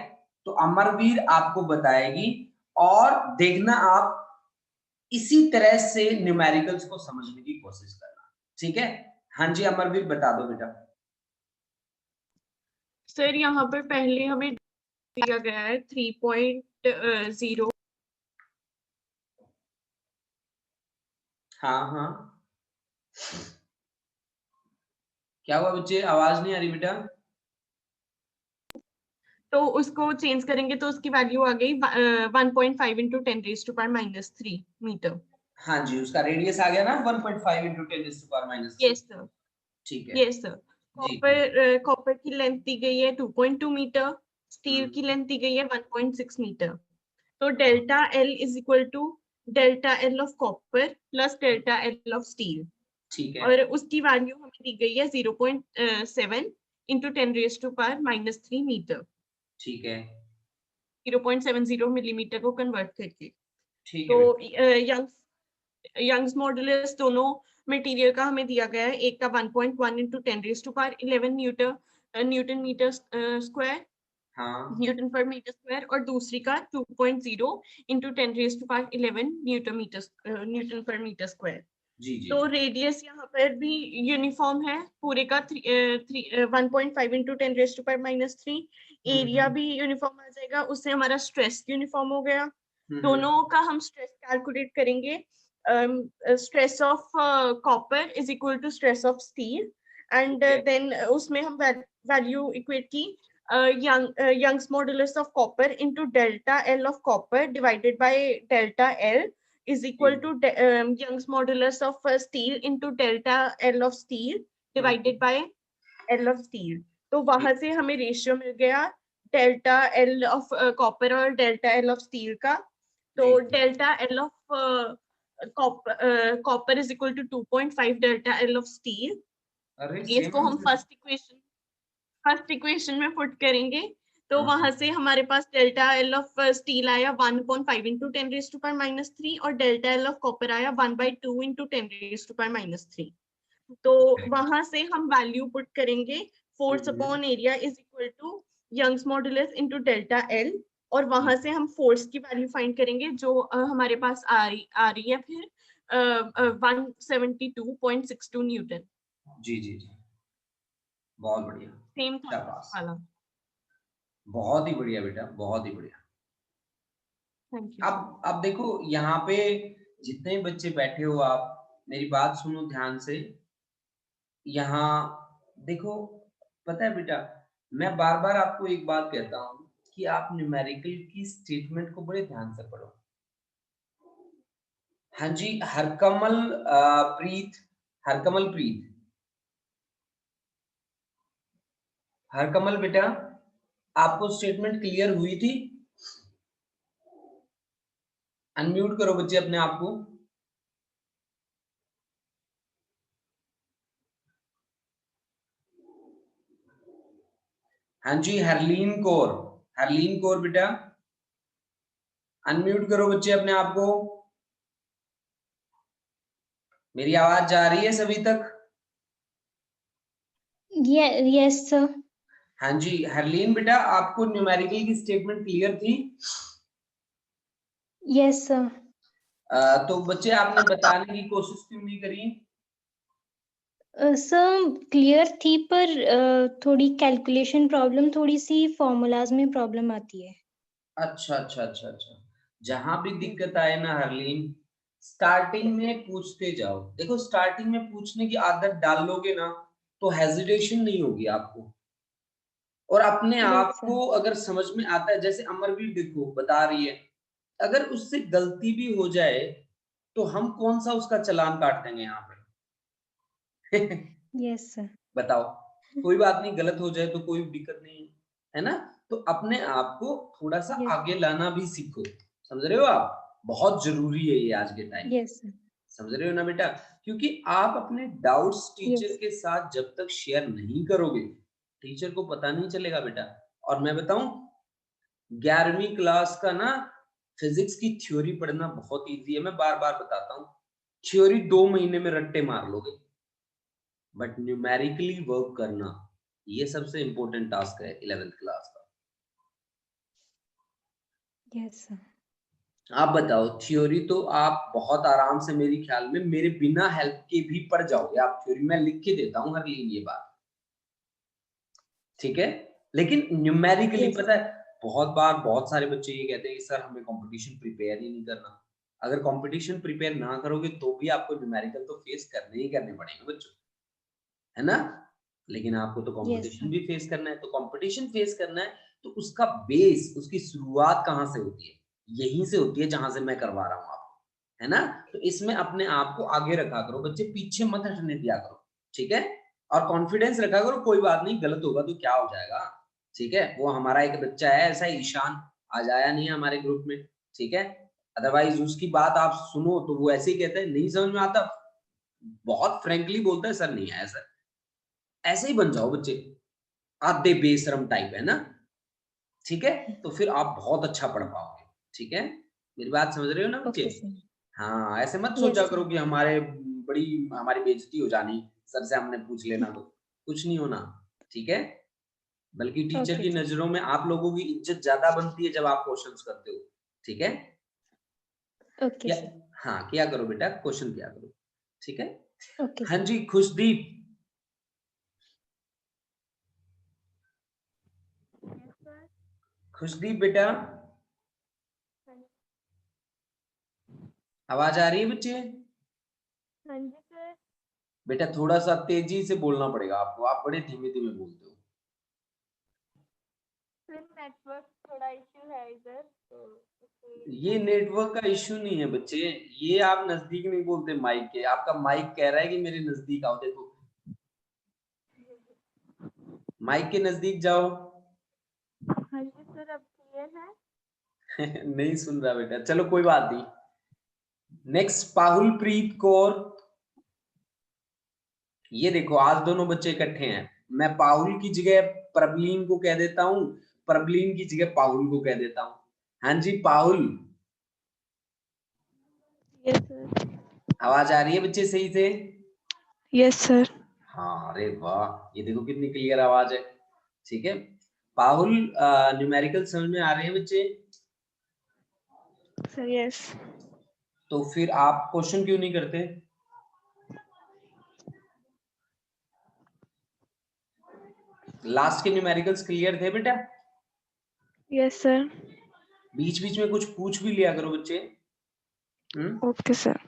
तो अमरवीर आपको बताएगी और देखना आप इसी तरह से न्यूमेरिकल्स को समझने की कोशिश करना, ठीक है। हाँ जी अमरवीर बता दो बेटा। सर यहाँ पर पहले हमें दिया गया है 3.0। हाँ हाँ, क्या हुआ बच्चे, आवाज नहीं आ रही बेटा। तो उसको चेंज करेंगे तो उसकी वैल्यू आ गई 1.5 इंटू 10⁻³ मीटर। हाँ जी, उसका रेडियस आ गया ना 1.5 इंटू 10⁻³ यस सर, ठीक है यस सर। जी। कॉपर की लेंथ दी गई है 2.2 मीटर, स्टील की लेंथ दी गई है 1.6 मीटर। तो delta L is equal to delta L of copper plus delta L of steel, ठीक है और उसकी वैल्यू हमें दी गई है 0.7 इंटू 10⁻³ मीटर, ठीक है 0.70 मिलीमीटर को कन्वर्ट करके। ठीक है तो बेटा यंग्स मॉडुलस दोनों मटेरियल का हमें दिया गया है, एक का 1.1 इंटू 10⁻11 न्यूटन मीटर स्क्वायर, हाँ न्यूटन पर मीटर स्क्वायर, और दूसरी का 2.0 इंटू 10⁻11 न्यूटन पर मीटर स्क्वायर। जी जी तो जी रेडियस यहाँ पर भी यूनिफॉर्म है, पूरे का 1.5 इंटू 10⁻³ एरिया हम्म भी यूनिफॉर्म आ जाएगा, उससे हमारा स्ट्रेस यूनिफॉर्म हो गया। हम्म दोनों का हम स्ट्रेस कैलकुलेट करेंगे, stress of copper is equal to stress of steel, and ठीक है देन उसमें हम वैल्यू इक्वेट की Young's modulus of copper into delta L of copper divided by delta L is equal to Young's modulus of steel into delta L of steel divided by L of steel. तो वहां से हमें ratio मिल गया delta L of copper और delta L of steel का. तो delta L of copper is equal to 2.5 delta L of steel. इसको हम फर्स्ट इक्वेशन में पुट करेंगे. तो वहां से हमारे पास डेल्टा L ऑफ स्टील आया 1/5 into 10 raised to power -3 और डेल्टा L ऑफ कॉपर आया 1/2 into 10 raised to power -3. तो वहां से हम वैल्यू पुट करेंगे force upon area is equal to Young's modulus into delta L, और वहां से हम फोर्स की वैल्यू फाइंड करेंगे जो हमारे पास आ रही है फिर 172.62 न्यूटन. जी जी जी, बहुत बढ़िया, सेम था वाला. बहुत ही बढ़िया बेटा, बहुत ही बढ़िया. Thank you. अब देखो यहाँ पे जितने बच्चे बैठे हो, आप मेरी बात सुनो ध्यान से. यहाँ देखो, पता है बेटा, मैं बार बार आपको एक बात कहता हूँ कि आप न्यूमेरिकल की स्टेटमेंट को बड़े ध्यान से पढ़ो. हाँ जी, हरकमल प्रीत, हरकमल बेटा, आपको स्टेटमेंट क्लियर हुई थी? अनम्यूट करो बच्चे अपने आप को. हाँ जी, हरलीन कौर बेटा, अनम्यूट करो बच्चे अपने आप को. मेरी आवाज जा रही है सभी तक? Yes sir. हाँ जी, हरलीन बेटा, आपको न्यूमेरिकल की स्टेटमेंट क्लियर थी? Yes sir. तो बच्चे आपने बताने की कोशिश क्यों नहीं करी? सर क्लियर थी, पर थोड़ी कैलकुलेशन प्रॉब्लम, थोड़ी सी फॉर्मूलाज में प्रॉब्लम आती है. अच्छा. जहां भी दिक्कत आए ना हरलीन, स्टार्टिंग में पूछते जाओ. देखो, स्टार्टिंग में पूछने की आदत डाल लोगे ना तो हेजिटेशन नहीं होगी आपको, और अपने आप को अगर समझ में आता है, जैसे अमरवीर देखो बता रही है, अगर उससे गलती भी हो जाए तो हम कौन सा उसका चालान काट देंगे यहाँ पे? Yes sir. बताओ, कोई बात नहीं, गलत हो जाए तो कोई दिक्कत नहीं है ना. तो अपने आप को थोड़ा सा आगे लाना भी सीखो. समझ रहे हो आप? बहुत जरूरी है ये आज के टाइम. यस. समझ रहे हो ना बेटा? क्योंकि आप अपने डाउट्स टीचर के साथ जब तक शेयर नहीं करोगे, टीचर को पता नहीं चलेगा बेटा. और मैं बताऊं, 11वीं क्लास का ना फिजिक्स की थ्योरी पढ़ना बहुत इजी है. मैं बार बार बताता हूँ, थ्योरी 2 महीने में रट्टे मार लोगे, बट न्यूमेरिकली वर्क करना ये सबसे इंपॉर्टेंट टास्क है 11th क्लास का. Yes sir. आप बताओ, थ्योरी तो आप बहुत आराम से, मेरे ख्याल में मेरे बिना हेल्प के भी पढ़ जाओगे आप थ्योरी. मैं लिख के देता हूँ हर ये बात, ठीक है? लेकिन न्यूमेरिकली पता है, बहुत बार बहुत सारे बच्चे ये कहते हैं कि सर हमें कंपटीशन प्रिपेयर ही नहीं करना. अगर कंपटीशन प्रिपेयर ना करोगे तो भी आपको न्यूमेरिकल तो फेस करने ही करने पड़ेंगे बच्चों, है ना? लेकिन आपको तो कंपटीशन भी फेस करना है. तो कंपटीशन फेस करना है तो उसका बेस, उसकी शुरुआत कहाँ से होती है? यहीं से होती है जहां से मैं करवा रहा हूँ आपको, है ना? तो इसमें अपने आप को आगे रखा करो बच्चे, पीछे मत हटने दिया करो, ठीक है? और कॉन्फिडेंस रखा करो, कोई बात नहीं, गलत होगा तो क्या हो जाएगा, ठीक है? वो हमारा एक बच्चा है ऐसा, ईशान, आज आया नहीं है हमारे ग्रुप में, ठीक है? अदरवाइज उसकी बात आप सुनो तो वो ऐसे ही कहता है, नहीं समझ में आता, बहुत फ्रेंकली बोलता है सर नहीं आया सर. ऐसे ही बन जाओ बच्चे, आधे बेशरम टाइप, है ना? ठीक है? तो फिर आप बहुत अच्छा पढ़ पाओगे, ठीक है? मेरी बात समझ रहे हो ना बच्चे? हाँ, ऐसे मत सोचा करो कि हमारी बेइज्जती हो जानी, सर से हमने पूछ लेना, तो कुछ नहीं होना, ठीक है? बल्कि टीचर की नजरों में आप लोगों की इज्जत ज्यादा बनती है जब आप क्वेश्चंस करते हो, ठीक है? हाँ, किया करो बेटा, क्वेश्चन किया करो, ठीक है? हाँ जी, खुशदीप. खुशदीप बेटा, आवाज आ रही है बच्चे? हाँ जी सर. बेटा थोड़ा सा तेजी से बोलना पड़ेगा आपको, आप बड़े धीमे धीमे बोलते हो. सर नेटवर्क थोड़ा इश्यू है इधर, तो ये नेटवर्क का इश्यू नहीं है बच्चे, ये आप नजदीक नहीं बोलते माइक के, आपका माइक कह रहा है कि मेरे नजदीक आओ। देखो माइक के नजदीक जाओ। हाँ जी सर, अब क्लियर है। नहीं सुन रहा बेटा, चलो कोई बात नहीं। नेक्स्ट पाहुल प्रीत कौर। ये देखो आज दोनों बच्चे इकट्ठे हैं, मैं पाहुल की जगह प्रबलीन को कह देता हूँ, प्रबलीन की जगह पाहुल को कह देता हूँ। हाँ जी पाहुल, यस सर। आवाज आ रही है बच्चे सही से? Yes sir. हाँ अरे वाह, ये देखो कितनी क्लियर आवाज है। ठीक है पाहुल, न्यूमेरिकल समझ में आ रहे हैं बच्चे? Sir yes. तो फिर आप क्वेश्चन क्यों नहीं करते? लास्ट के न्यूमेरिकल्स क्लियर थे बेटा? Yes sir. बीच बीच में कुछ पूछ भी लिया करो बच्चे। Okay sir.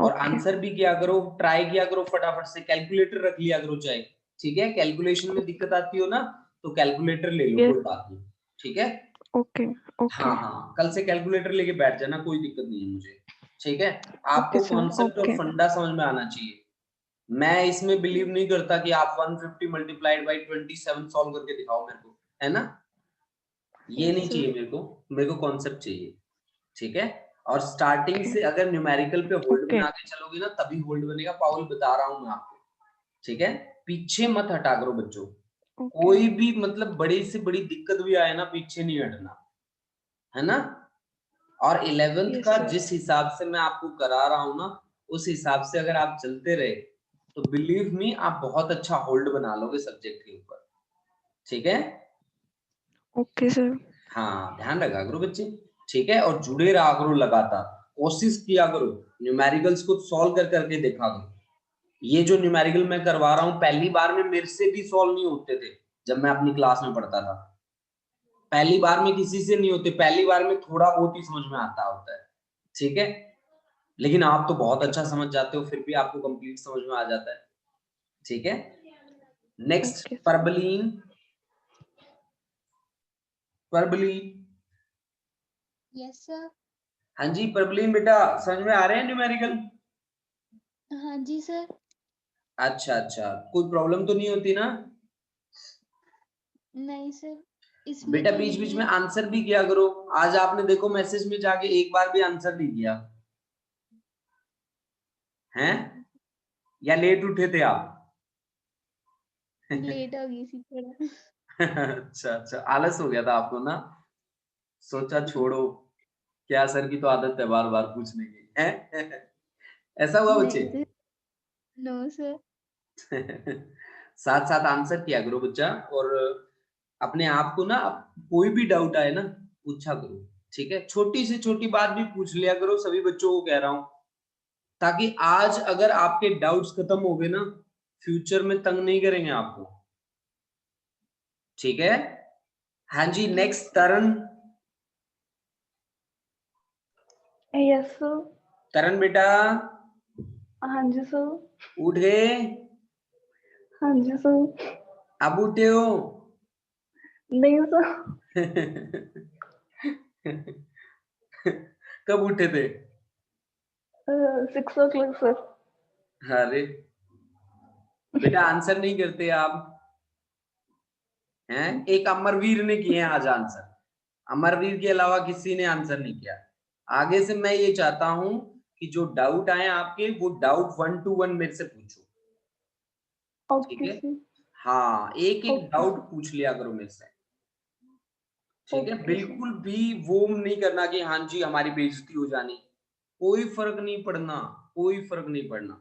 और ओके। आंसर भी किया करो, ट्राई किया करो फटाफट से, कैलकुलेटर रख लिया करो चाहे। ठीक है, कैलकुलेशन में दिक्कत आती हो ना तो कैलकुलेटर ले लो, यस। कोई बात नहीं। ठीक है ओके। ओके। हाँ हाँ, कल से कैलकुलेटर लेके बैठ जाना, कोई दिक्कत नहीं है मुझे। ठीक है, आपको ओके सर। कॉन्सेप्ट और ओके। फंडा समझ में आना चाहिए। मैं इसमें बिलीव नहीं करता कि आप 150 मल्टीप्लाइड बाई 27 सॉल्व करके दिखाओ मेरे को, है ना? ये यस नहीं सर। चाहिए मेरे को कॉन्सेप्ट चाहिए। ठीक है, और स्टार्टिंग से अगर न्यूमेरिकल पे होल्ड ओके। बना के चलोगे ना तभी होल्ड बनेगा, पाउल बता रहा हूं मैं आपको। ठीक है, पीछे मत हटा करो बच्चों, ओके। कोई भी मतलब बड़ी से बड़ी दिक्कत भी आए ना पीछे नहीं हटना, है ना? और 11th यस का सर। जिस हिसाब से मैं आपको करा रहा हूं ना, उस हिसाब से अगर आप चलते रहे तो बिलीव मी आप बहुत अच्छा होल्ड बना लोगे सब्जेक्ट के ऊपर। ठीक है ओके सर। हाँ, ध्यान रखा करो बच्चे। ठीक है, और जुड़े रहा करो लगातार, कोशिश किया करो, न्यूमेरिकल्स को सॉल्व कर करके देखा करो। ये जो न्यूमेरिकल मैं करवा रहा हूँ पहली बार में मेरे से भी सॉल्व नहीं होते थे जब मैं अपनी क्लास में पढ़ता था। पहली बार में किसी से नहीं होते, पहली बार में थोड़ा बहुत ही समझ में आता होता है। ठीक है, लेकिन आप तो बहुत अच्छा समझ जाते हो, फिर भी आपको कंप्लीट समझ में आ जाता है। ठीक है, next okay sir. Parbleen. Parbleen, yes sir. हाँ जी परबलीन बेटा, समझ में आ रहे हैं न्यूमेरिकल? हाँ जी सर। अच्छा अच्छा, कोई प्रॉब्लम तो नहीं होती ना? नहीं सर, इसमें बेटा तो बीच नहीं बीच में है। आंसर भी किया करो। आज आपने देखो मैसेज में जाके एक बार भी आंसर नहीं किया, हैं? या लेट उठे थे आप? लेट हो गई थी थोड़ा। अच्छा अच्छा, आलस हो गया था आपको ना, सोचा छोड़ो, क्या सर की तो आदत है बार बार पूछने की, है? ऐसा हुआ बच्चे? नहीं सर। No sir. साथ साथ आंसर किया करो बच्चा, और अपने आप को ना कोई भी डाउट आए ना पूछा करो। ठीक है, छोटी से छोटी बात भी पूछ लिया करो, सभी बच्चों को कह रहा हूं, ताकि आज अगर आपके डाउट्स खत्म हो गए ना, फ्यूचर में तंग नहीं करेंगे आपको। ठीक है, हाँ जी next Taran. Yes sir. Taran बेटा, हाँ जी सर। उठ गए? हाँ जी सर। अब उठे हो? नहीं सर। कब उठे थे? 6 o'clock सर। अरे बेटा आंसर नहीं करते आप, हैं? एक अमरवीर ने किए हैं आज आंसर, अमरवीर के अलावा किसी ने आंसर नहीं किया। आगे से मैं ये चाहता हूं कि जो डाउट आए आपके वो डाउट 1 to 1 मेरे से पूछो। ठीक ओके है, सर। हाँ एक एक ओके डाउट सर। पूछ लिया करो मेरे से। ठीक है, ओके सर। बिल्कुल भी वो नहीं करना कि हाँ जी हमारी बेइज्जती हो जानी, कोई फर्क नहीं पड़ना, कोई फर्क नहीं पड़ना।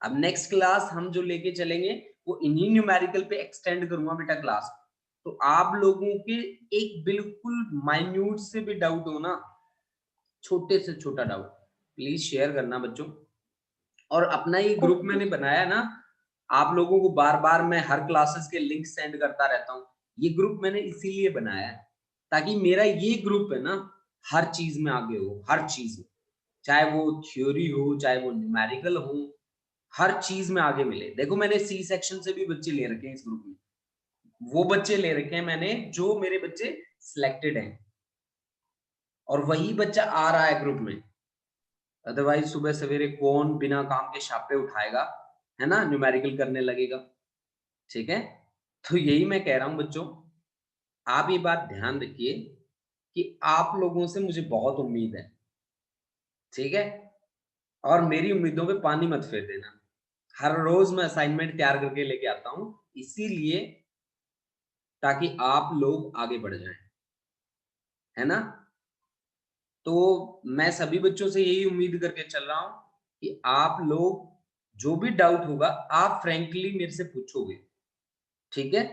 अब नेक्स्ट क्लास हम जो लेके चलेंगे वो इन्हीं न्यूमेरिकल पे एक्सटेंड करूंगा बेटा क्लास। तो आप लोगों के एक बिल्कुल माइन्यूट से भी डाउट हो ना, छोटे से छोटा डाउट, प्लीज शेयर करना बच्चों। और अपना ये ग्रुप ओके। मैंने बनाया ना, आप लोगों को बार बार मैं हर क्लासेस के लिंक सेंड करता रहता हूँ। ये ग्रुप मैंने इसीलिए बनाया है ताकि मेरा ये ग्रुप है ना हर चीज में आगे हो, हर चीज में, चाहे वो थ्योरी हो चाहे वो न्यूमेरिकल हो, हर चीज में आगे मिले। देखो मैंने सी सेक्शन से भी बच्चे ले रखे हैं इस ग्रुप में, वो बच्चे ले रखे हैं मैंने जो मेरे बच्चे सिलेक्टेड हैं। और वही बच्चा आ रहा है ग्रुप में, अदरवाइज सुबह सवेरे कौन बिना काम के छापे उठाएगा, है ना, न्यूमेरिकल करने लगेगा। ठीक है, तो यही मैं कह रहा हूं बच्चों, आप ये बात ध्यान रखिए कि आप लोगों से मुझे बहुत उम्मीद है, ठीक है, और मेरी उम्मीदों पे पानी मत फेर देना। हर रोज मैं असाइनमेंट तैयार करके लेके आता हूं, इसीलिए ताकि आप लोग आगे बढ़ जाएं, है ना। तो मैं सभी बच्चों से यही उम्मीद करके चल रहा हूं कि आप लोग जो भी डाउट होगा आप फ्रैंकली मेरे से पूछोगे, ठीक है।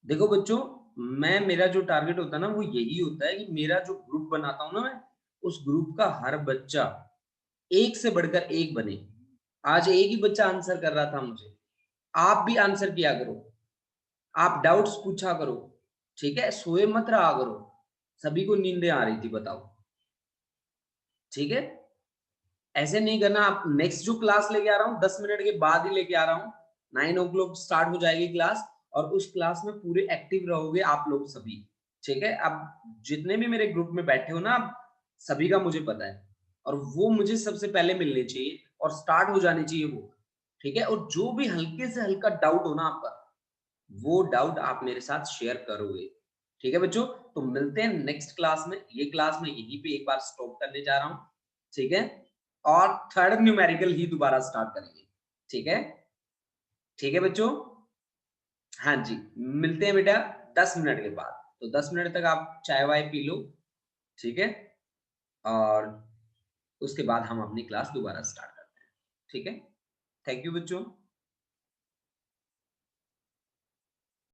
देखो बच्चों, मेरा जो टारगेट होता है ना वो यही होता है कि मेरा जो ग्रुप बनाता हूं ना मैं, उस ग्रुप का हर बच्चा एक से बढ़कर एक बने। आज एक ही बच्चा आंसर कर रहा था मुझे, आप भी आंसर किया करो, आप डाउट्स पूछा करो, ठीक है, सोए मत रहा करो। सभी को नींदें आ रही थी बताओ, ठीक है। ऐसे नहीं करना। आप नेक्स्ट जो क्लास लेके आ रहा हूँ 10 मिनट के बाद ही लेके आ रहा हूँ, 9 o'clock स्टार्ट हो जाएगी क्लास, और उस क्लास में पूरे एक्टिव रहोगे आप लोग सभी, ठीक है। अब जितने भी मेरे ग्रुप में बैठे हो ना, अब सभी का मुझे पता है, और वो मुझे सबसे पहले मिलने चाहिए और स्टार्ट हो जानी चाहिए वो, ठीक है। और जो भी हल्के से हल्का डाउट हो ना आपका, वो डाउट आप मेरे साथ शेयर करोगे, ठीक है बच्चों। तो मिलते हैं नेक्स्ट क्लास में। ये क्लास में यहीं पे एक बार स्टॉप करने जा रहा हूं, ठीक है, और थर्ड न्यूमेरिकल ही दोबारा स्टार्ट करेंगे, ठीक है। ठीक है बच्चों, हाँ जी, मिलते हैं बेटा 10 मिनट के बाद। तो 10 मिनट तक आप चाय वाय पी लो, ठीक है, और उसके बाद हम अपनी क्लास दोबारा स्टार्ट करते हैं, ठीक है। थैंक यू बच्चों।